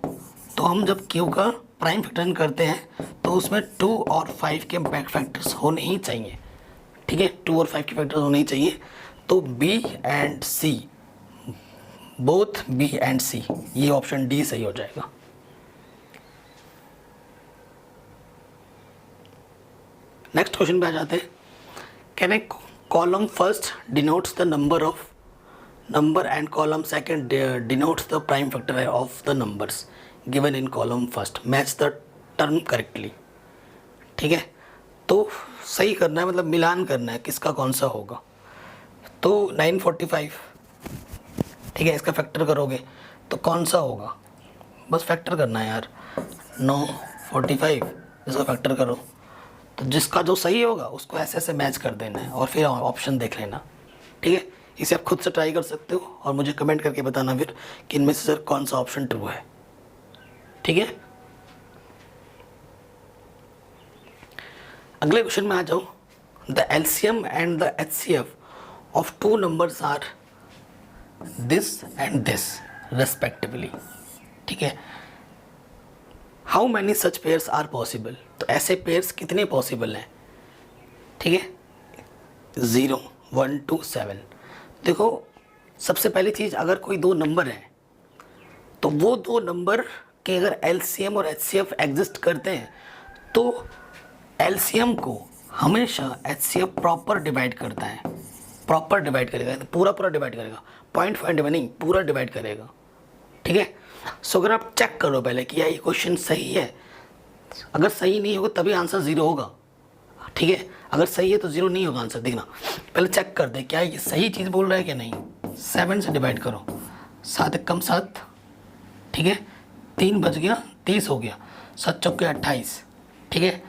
तो हम जब q का प्राइम फैक्टराइजेशन करते हैं तो उसमें 2 और 5 के बैक फैक्टर्स होने ही चाहिए, ठीक है। 2 और 5 के फैक्टर्स होने ही चाहिए। तो B and C, both B and C, ये ऑप्शन डी सही हो जाएगा। नेक्स्ट क्वेश्चन पे आ जाते हैं। Can a column first denotes the number and column second denotes the prime factor of the numbers given in column first, match the term correctly, ठीक है। तो सही करना है, मतलब मिलान करना है किसका कौन सा होगा। तो 945, ठीक है, इसका फैक्टर करोगे तो कौन सा होगा, बस फैक्टर करना है यार। 945 इसका फैक्टर करो, तो जिसका जो सही होगा उसको ऐसे ऐसे मैच कर देना है और फिर ऑप्शन देख लेना, ठीक है। इसे आप खुद से ट्राई कर सकते हो और मुझे कमेंट करके बताना फिर कि इनमें से सर कौन सा ऑप्शन ट्रू है, ठीक है। अगले क्वेश्चन में आ जाओ। The LCM and the HCF of two numbers are this and this respectively, ठीक है। How many such pairs are possible, तो ऐसे पेयर्स कितने पॉसिबल हैं, ठीक है। 0 1 2 7। देखो, सबसे पहली चीज़, अगर कोई दो नंबर है तो वो दो नंबर के अगर LCM और HCF एग्जिस्ट करते हैं तो LCM को हमेशा HCF प्रॉपर डिवाइड करता है, प्रॉपर डिवाइड करेगा, पूरा डिवाइड करेगा, 0.5 नहीं, पूरा डिवाइड करेगा, ठीक है। सो अगर आप चेक करो पहले कि ये क्वेश्चन सही है, अगर सही नहीं होगा तभी आंसर 0 होगा, ठीक है। अगर सही है तो 0 नहीं होगा आंसर। देखना, पहले चेक कर दे क्या ये सही चीज़ बोल रहा है कि नहीं। 7 से डिवाइड करो, 7 कम 7, ठीक है। 3 बच गया, 30 हो गया, 7 चौके 28, ठीक है,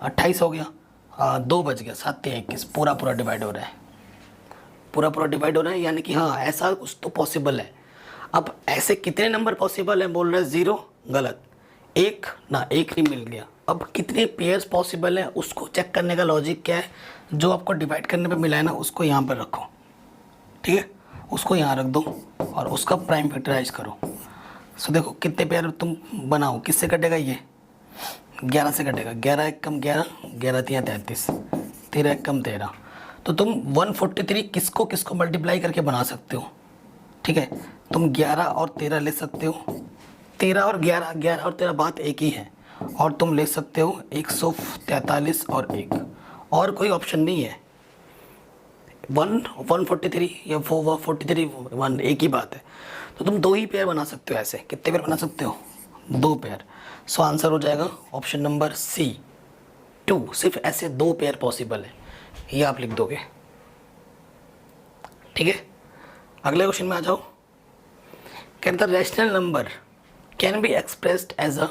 28 हो गया। 2 बज गया, 7 पूरा पूरा डिवाइड हो रहा है, पूरा पूरा डिवाइड हो रहा है, यानी कि हाँ ऐसा कुछ तो पॉसिबल है। अब ऐसे कितने नंबर पॉसिबल है, बोल रहे हैं 0, गलत, 1 ना, 1 नहीं मिल गया। अब कितने पेयर्स पॉसिबल है उसको चेक करने का लॉजिक क्या है, जो आपको डिवाइड करने पे मिला है ना उसको यहाँ पर रखो, ठीक है, उसको यहाँ रख दो और उसका प्राइम फैक्टराइज करो। सो देखो कितने पेयर तुम बनाओ, किससे कटेगा, ये 11 से कटेगा, 11 एक कम 11, 11 तिया 33, 13 एक कम 13। तो तुम 143 किसको किसको मल्टीप्लाई करके बना सकते हो, ठीक है, तुम 11 और 13 ले सकते हो, 13 और 11, 11 और 13 बात एक ही है, और तुम ले सकते हो 143 और 1, और कोई ऑप्शन नहीं है। 143 या 443 1 एक ही बात है। तो तुम 2 ही पेयर बना सकते हो, ऐसे कितने पेयर बना सकते हो, 2 पेयर। सो आंसर हो जाएगा ऑप्शन नंबर सी 2, सिर्फ ऐसे 2 पेयर पॉसिबल है, ये आप लिख दोगे, ठीक है। अगले क्वेश्चन में आ जाओ। Can the rational number can be expressed as a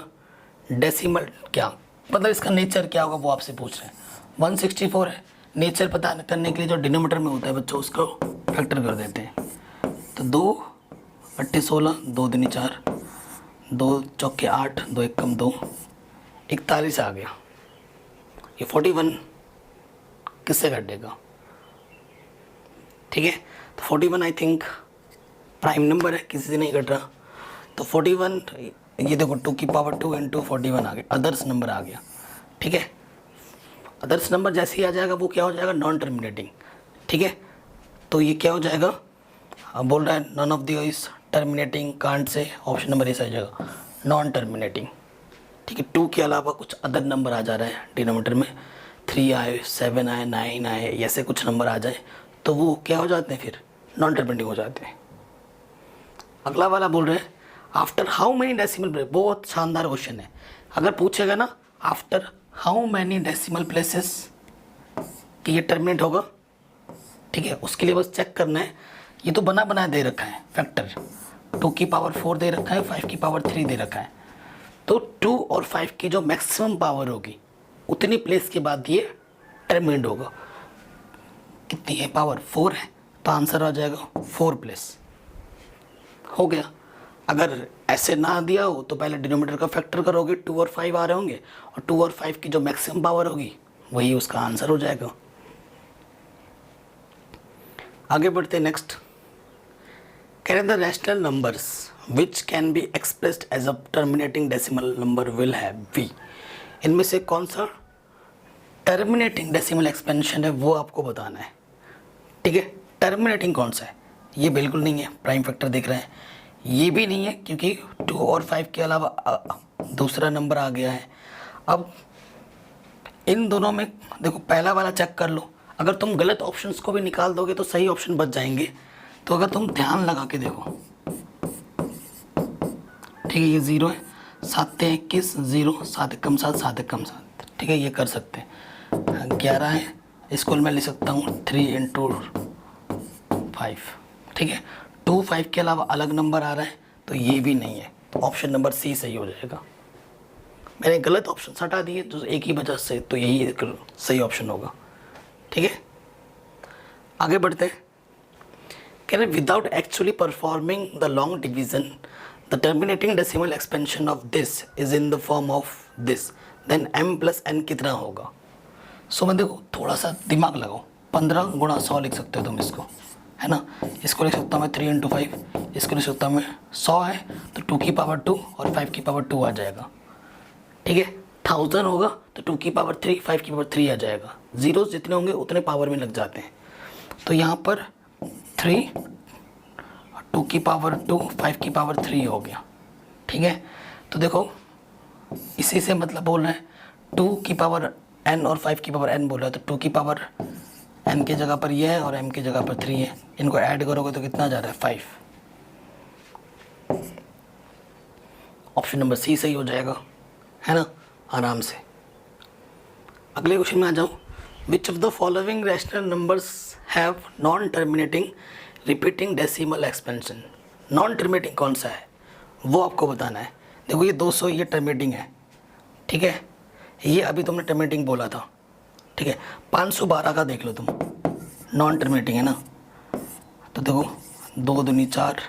decimal, क्या मतलब इसका नेचर क्या होगा वो आपसे पूछ रहे हैं। 164 है, नेचर पता करने के लिए जो डिनोमीटर में होता है बच्चों उसको फैक्टर कर देते हैं। तो 2 8 16, 2 दूनी 4, 2 चौके 8, 2 एक कम 2, 41 आ गया। ये 41 किससे घटेगा, ठीक है। तो 41 आई थिंक प्राइम नंबर है, किसी से नहीं घट रहा। तो 41, ये देखो 2 की पावर 2 इंटू 41 आ गया, अदर्स नंबर आ गया, ठीक है। अदर्स नंबर जैसे ही आ जाएगा वो क्या हो जाएगा, नॉन टर्मिनेटिंग, ठीक है। तो ये क्या हो जाएगा, अब बोल रहा है none of the is terminating, can't say option number इस आ जाएगा नॉन टर्मिनेटिंग, ठीक है। 2 के अलावा कुछ अदर नंबर आ जा रहा है डिनोमीटर में, 3 आए, 7 आए, 9 आए, ऐसे कुछ नंबर आ जाए तो वो क्या हो जाते हैं, फिर नॉन टर्मिनेटिंग हो जाते हैं। अगला वाला बोल रहे हैं after how many decimal place, बहुत शानदार क्वेश्चन है। अगर पूछेगा ना after how many decimal places कि ये टर्मिनेट होगा, ठीक है, उसके लिए बस चेक करना है। ये तो बना बनाया दे रखा है फैक्टर, 2 की पावर 4 दे रखा है, 5 की पावर 3 दे रखा है। तो 2 और 5 की जो मैक्सिमम पावर होगी उतनी प्लेस के बाद ये टर्मिनेट होगा। कितनी है पावर, 4 है, तो आंसर आ जाएगा 4 प्लेस, हो गया। अगर ऐसे ना दिया हो तो पहले डिनोमीटर का फैक्टर करोगे, 2 और 5 आ रहे होंगे, और 2 और 5 की जो मैक्सिमम पावर होगी वही उसका आंसर हो जाएगा। आगे बढ़ते next. Can the rational numbers which can be expressed as a terminating decimal number will have we, इनमें से कौन सा टर्मिनेटिंग डेसिमल एक्सपेंशन है वो आपको बताना है, ठीक है। टर्मिनेटिंग कौन सा है, ये बिल्कुल नहीं है, प्राइम फैक्टर दिख रहा है, ये भी नहीं है क्योंकि 2 और 5 के अलावा दूसरा नंबर आ गया है। अब इन दोनों में देखो पहला वाला चेक कर लो, अगर तुम गलत ऑप्शंस को भी निकाल दोगे तो सही ऑप्शन बच जाएंगे। तो अगर तुम ध्यान लगा के देखो, ठीक है, ये 0 है, 7 21 0, 7 एक कम 7, 7 एक कम 7, ठीक है, ये कर सकते हैं। 11 है, इसको मैं लिख सकता हूँ 3 इंटू 5, ठीक है। 2 5 के अलावा अलग नंबर आ रहा है तो ये भी नहीं है, तो ऑप्शन नंबर सी सही हो जाएगा। मैंने गलत ऑप्शन हटा दिए तो एक ही वजह से, तो यही सही ऑप्शन होगा, ठीक है। आगे बढ़ते हैं। Can without actually performing the long division the terminating decimal expansion of this is in the form of this, then m plus n कितना होगा। सो मैं देखो थोड़ा सा दिमाग लगाओ, 15 गुणा 100 लिख सकते हो तुम इसको, है ना। इसको लिख सकता हूँ मैं 3 इंटू 5, इसको लिख सकता हूँ मैं 100 है तो 2 की पावर 2 और 5 की पावर 2 आ जाएगा, ठीक है। 1000 होगा तो 2 की पावर 3 5 की पावर 3 आ जाएगा, जीरोस जितने होंगे उतने पावर में लग जाते हैं। तो यहाँ पर 3 2 की पावर 2 5 की पावर 3 हो गया, ठीक है। तो देखो इसी से मतलब बोल रहे हैं 2 की पावर n और 5 की पावर n बोल रहा है, तो 2 की पावर n की जगह पर ये है और m की जगह पर 3 है, इनको ऐड करोगे तो कितना जा रहा है 5। ऑप्शन नंबर सी सही हो जाएगा, है ना, आराम से। अगले क्वेश्चन में आ जाओ। Which of the following rational numbers have non terminating repeating decimal expansion. Non terminating कौन सा है वो आपको बताना है। देखो ये 200 ये टर्मिनेटिंग है, ठीक है, ये अभी तुमने टर्मिनेटिंग बोला था, ठीक है, 512 का देख लो तुम, नॉन टर्मिनेटिंग है ना, तो देखो 2 दूनी 4,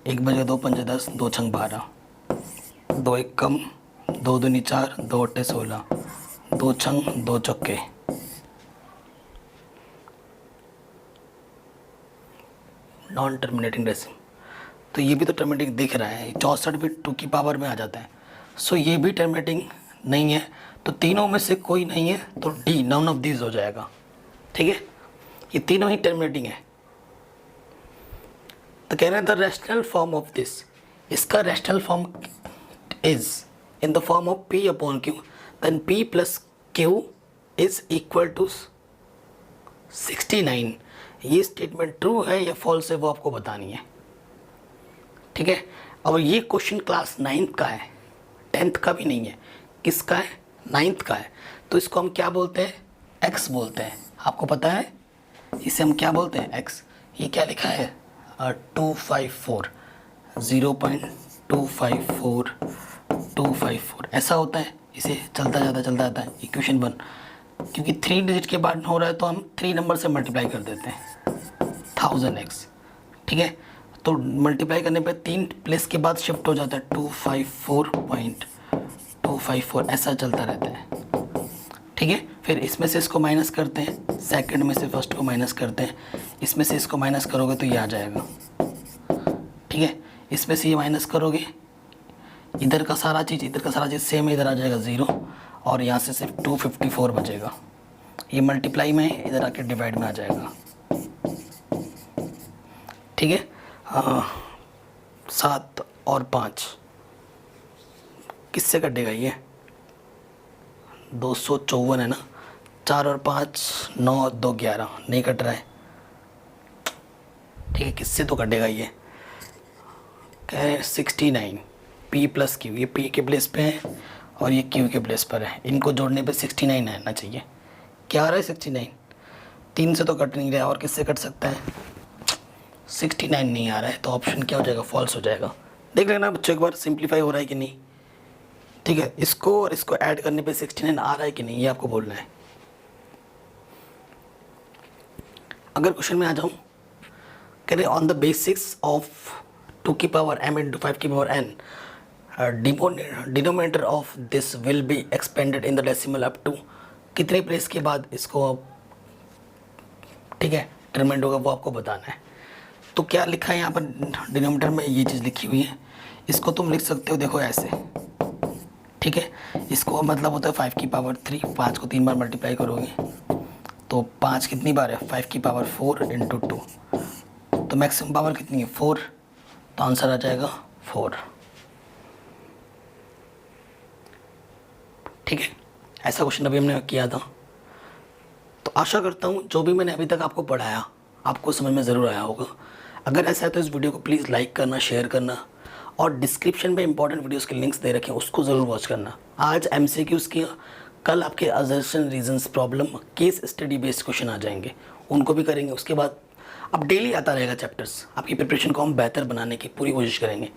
1 बजे 2 पंजे 10, 2 छंग 12, 2 एक कम, 2 दूनी 4, 2 अट्ठे 16, 2 छंग 2 चौके, नॉन टर्मिनेटिंग डेसिमल। तो ये भी तो टर्मिनेटिंग दिख रहा है, 64 भी 2 की पावर में आ जाता है। सो ये भी टर्मिनेटिंग नहीं है, तो तीनों में से कोई नहीं है, तो डी नॉन ऑफ दीज हो जाएगा। ठीक है, ये तीनों ही टर्मिनेटिंग है। तो कह रहे हैं the rational form of this, इसका rational form is in the form of P upon Q, then P plus Q is equal to 69। ये स्टेटमेंट ट्रू है या फॉल्स है वो आपको बतानी है। ठीक है, और ये क्वेश्चन क्लास 9th का है, 10th का भी नहीं है। किसका है? 9th का है। तो इसको हम क्या बोलते हैं? x बोलते हैं। आपको पता है इसे हम क्या बोलते हैं? x। ये क्या लिखा है? 254, 0.254254 ऐसा होता है। इसे चलता जाता है इक्वेशन 1, क्योंकि 3 डिजिट के बाद हो रहा है तो हम 3 नंबर से मल्टीप्लाई कर देते हैं 1000x। ठीक है, तो मल्टीप्लाई करने पे 3 प्लेस के बाद शिफ्ट हो जाता है 254.254 ऐसा चलता रहता है। ठीक है, फिर इसमें से इसको माइनस करते हैं, सेकंड में से फर्स्ट को माइनस करते हैं, इसमें से इसको माइनस करोगे तो ये आ जाएगा। ठीक है, इसमें से ये माइनस करोगे, इधर का सारा चीज़ सेम इधर आ जाएगा 0, और यहाँ से सिर्फ 254 बचेगा। ये मल्टीप्लाई में है, इधर आके डिवाइड में आ जाएगा। ठीक है, 7 और 5 किससे कटेगा? ये 254 है ना, 4 और 5 9, 2 11 नहीं कट रहा है। ठीक है, किससे तो कटेगा ये? क्या है? 69 P प्लस Q, ये P के प्लेस पे है और ये Q के प्लेस पर है। इनको जोड़ने पे 69 आना चाहिए। क्या आ रहा है? 69। 3 से तो कट नहीं रहा, और किससे कट सकता है? 69 नहीं आ रहा है, तो ऑप्शन क्या हो जाएगा? फॉल्स हो जाएगा। देख लेना बच्चों एक बार सिंप्लीफाई हो रहा है कि नहीं। ठीक है, इसको और इसको ऐड करने पे 69 आ रहा है कि नहीं, ये आपको बोलना है। अगर क्वेश्चन में आ जाऊँ, कह रहे ऑन द बेसिस ऑफ 2 की पावर m इंटू 5 की power n, denominator of this will be expanded in the decimal up to, कितने प्लेस के बाद इसको, ठीक है, डिटरमिनेंट होगा वो आपको बताना है। तो क्या लिखा है यहाँ पर डिनोमिनेटर में? ये चीज़ लिखी हुई है। इसको तुम लिख सकते हो, देखो ऐसे। ठीक है, इसको मतलब होता है 5 की पावर 3, 5 को 3 बार मल्टीप्लाई करोगे तो 5 कितनी बार है? 5 की पावर 4 इंटू 2, तो मैक्सिमम पावर कितनी है? 4, तो आंसर आ जाएगा 4। ठीक है, ऐसा क्वेश्चन अभी हमने किया था। तो आशा करता हूँ जो भी मैंने अभी तक आपको पढ़ाया आपको समझ में ज़रूर आया होगा। अगर ऐसा है तो इस वीडियो को प्लीज़ लाइक करना, शेयर करना, और डिस्क्रिप्शन में इंपॉर्टेंट वीडियोस के लिंक्स दे रखे हैं, उसको ज़रूर वॉच करना। आज MCQs की, कल आपके assertion, reasons, problem, case study based question आ जाएंगे, उनको भी करेंगे। उसके बाद अब डेली आता रहेगा चैप्टर्स। आपकी प्रिपरेशन को हम बेहतर बनाने की पूरी कोशिश करेंगे।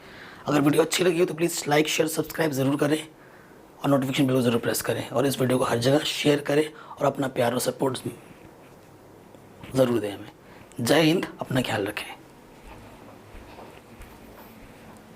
अगर वीडियो अच्छी लगी हो तो प्लीज़ लाइक, शेयर, सब्सक्राइब ज़रूर करें, और नोटिफिकेशन बेल को ज़रूर प्रेस करें, और इस वीडियो को हर जगह शेयर करें, और अपना प्यार और सपोर्ट ज़रूर दें हमें। जय हिंद, अपना ख्याल रखें।